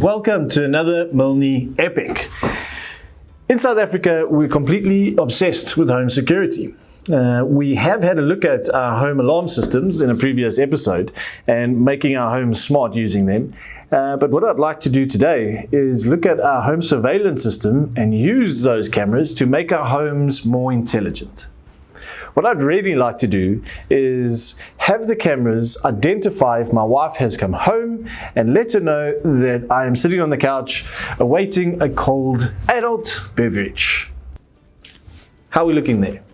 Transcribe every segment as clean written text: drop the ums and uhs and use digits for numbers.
welcome to another Milne Epic. In South Africa, we're completely obsessed with home security. We have had a look at our home alarm systems in a previous episode and making our homes smart using them. But what I'd like to do today is look at our home surveillance system and use those cameras to make our homes more intelligent. What I'd really like to do is have the cameras identify if my wife has come home and let her know that I am sitting on the couch awaiting a cold adult beverage. How are we looking there?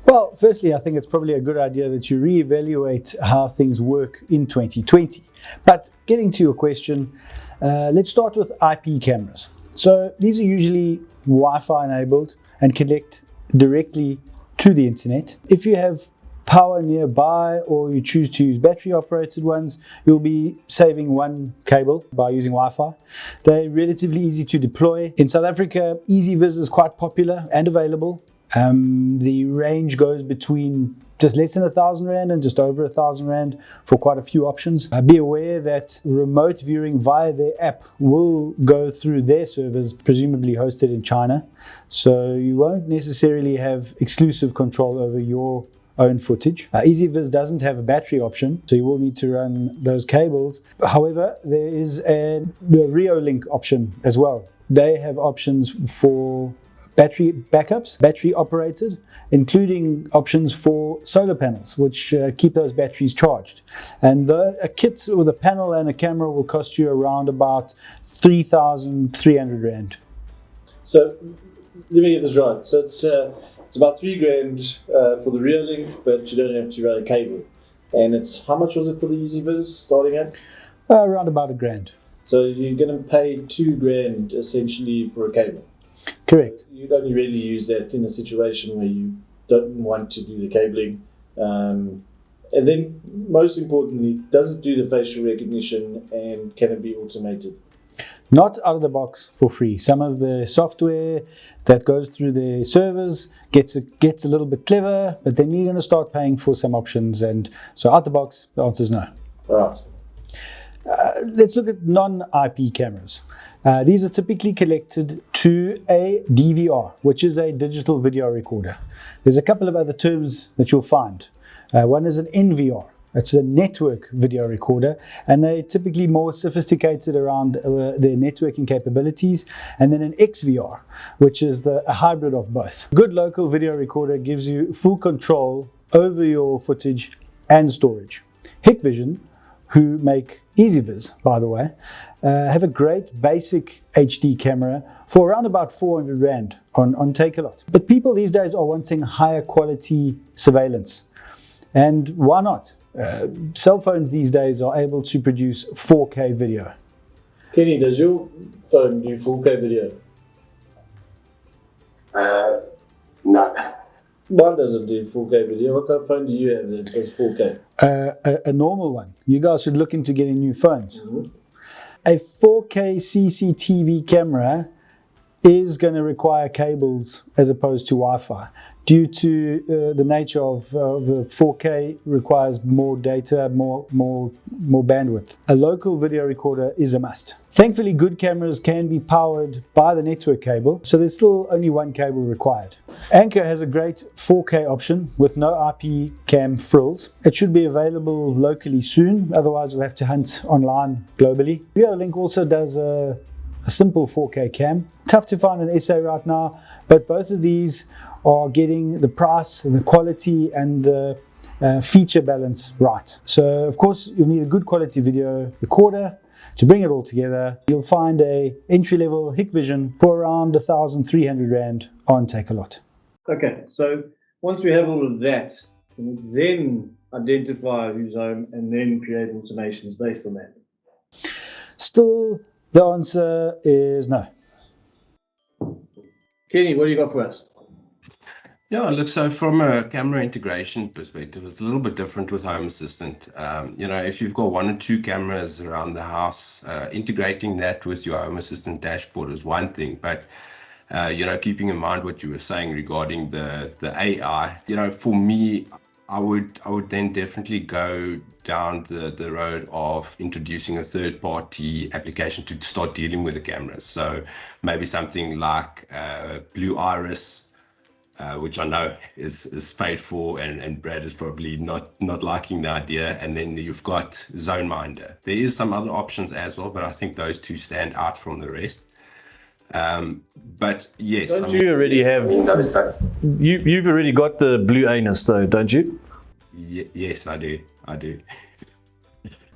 Well, firstly, I think it's probably a good idea that you reevaluate how things work in 2020. But getting to your question, let's start with IP cameras. So these are usually Wi-Fi enabled and connect directly to the internet. If you have power nearby or you choose to use battery operated ones, you'll be saving one cable by using Wi-Fi. They're relatively easy to deploy. In South Africa, EasyViz is quite popular and available. The range goes between just less than 1,000 Rand and just over 1,000 Rand for quite a few options. Be aware that remote viewing via their app will go through their servers, presumably hosted in China. So you won't necessarily have exclusive control over your own footage. EasyViz doesn't have a battery option, so you will need to run those cables. However, there is a Reolink option as well. They have options for battery backups, battery operated, including options for solar panels, which keep those batteries charged. And a kit with a panel and a camera will cost you around about 3,300 Rand. So let me get this right. So it's about 3 grand for the Reolink, but you don't have to run a cable. And it's, how much was it for the EasyViz starting at? Around about a grand. So you're going to pay 2 grand essentially for a cable. Correct. You'd only really use that in a situation where you don't want to do the cabling. And then, most importantly, does it do the facial recognition and can it be automated? Not out of the box for free. Some of the software that goes through the servers gets a little bit clever, but then you're going to start paying for some options. And so out the box, the answer is no. All right. Let's look at non-IP cameras. These are typically connected to a DVR, which is a digital video recorder. There's a couple of other terms that you'll find. One is an NVR. It's a network video recorder, and they're typically more sophisticated around their networking capabilities. And then an XVR, which is a hybrid of both. A good local video recorder gives you full control over your footage and storage. Hikvision, who make EasyViz, by the way, have a great basic HD camera for around about 400 Rand on Takealot. But people these days are wanting higher quality surveillance. And why not? Cell phones these days are able to produce 4K video. Kenny, does your phone do 4K video? No. Mine doesn't do 4K video. What kind of phone do you have that does 4K? A normal one. You guys should look into getting new phones. Mm-hmm. A 4K CCTV camera is going to require cables as opposed to Wi-Fi. Due to the nature of the 4K requires more data, more bandwidth. A local video recorder is a must. Thankfully, good cameras can be powered by the network cable, so there's still only one cable required. Anker has a great 4K option with no IP cam frills. It should be available locally soon, otherwise you'll have to hunt online globally. Reolink also does a simple 4K cam. Tough to find an SA right now, but both of these are getting the price, and the quality, and the feature balance right. So, of course, you'll need a good quality video recorder to bring it all together. You'll find a entry-level Hikvision for around 1,300 Rand on Takealot. Okay, so once we have all of that, we then identify who's home and then create automations based on that. Still, the answer is no. Kenny, what do you got for us? Yeah, look, so from a camera integration perspective, it's a little bit different with Home Assistant. If you've got 1 or 2 cameras around the house, integrating that with your Home Assistant dashboard is one thing, but keeping in mind what you were saying regarding the AI, for me, I would then definitely go down the road of introducing a third party application to start dealing with the cameras. So maybe something like Blue Iris, which I know is paid for, and Brad is probably not liking the idea. And then you've got ZoneMinder. There is some other options as well, but I think those two stand out from the rest. But yes, Don't you already have? You've already got the Blue Anus though, don't you? Yes, I do.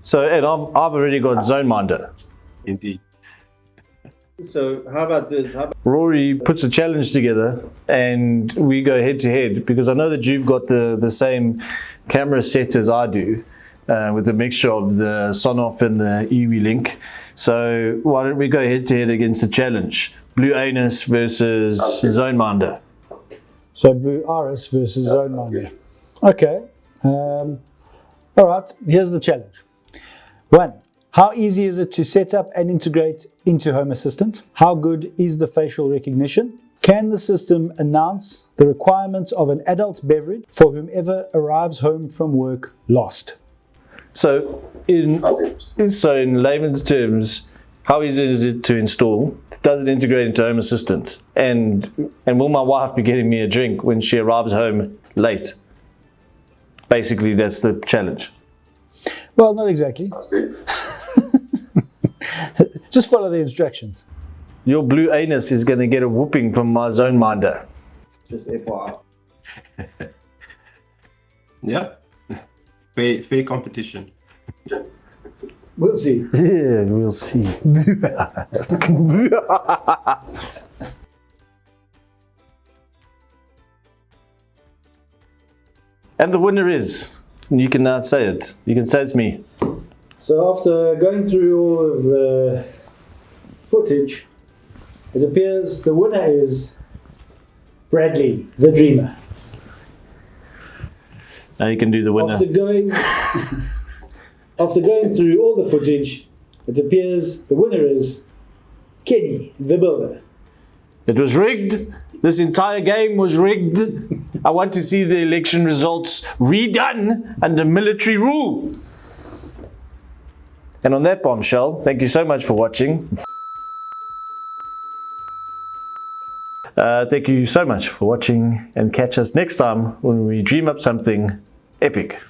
So Ed, I've already got ZoneMinder. Indeed. So how about this? Rory puts a challenge together and we go head to head, because I know that you've got the same camera set as I do, with a mixture of the Sonoff and the Iwi Link. So why don't we go head to head against the challenge? Blue Anus versus ZoneMinder. So Blue Iris versus ZoneMinder. Okay. All right, here's the challenge. 1. How easy is it to set up and integrate into Home Assistant? How good is the facial recognition? Can the system announce the requirements of an adult beverage for whomever arrives home from work last? So in layman's terms, how easy is it to install? Does it integrate into Home Assistant? And will my wife be getting me a drink when she arrives home late? Basically, that's the challenge. Well, not exactly. Just follow the instructions. Your Blue Anus is going to get a whooping from my ZoneMinder. Just FYI. Yeah. Fair competition. We'll see. Yeah, we'll see. And the winner is, you can now say it. You can say it's me. So after going through all of the footage, it appears the winner is Bradley, the Dreamer. Now you can do the winner. After going through all the footage, it appears the winner is Kenny, the Builder. It was rigged. This entire game was rigged. I want to see the election results redone under military rule. And on that bombshell, thank you so much for watching. Thank you so much for watching, and catch us next time when we dream up something epic.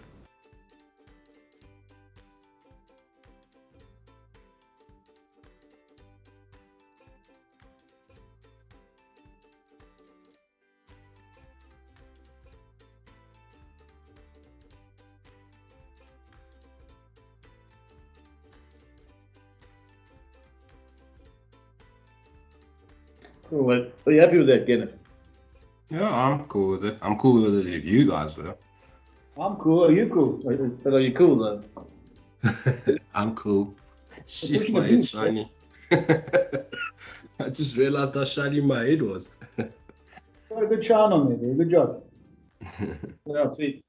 Well, are you happy with that, Kenneth? Yeah, I'm cool with it. I'm cool with it if you guys were. I'm cool. Are you cool? Are you cool though? I'm cool. She's my head shiny. I just realized how shiny my head was. Got a good shine on there, dude. Good job. Yeah, sweet.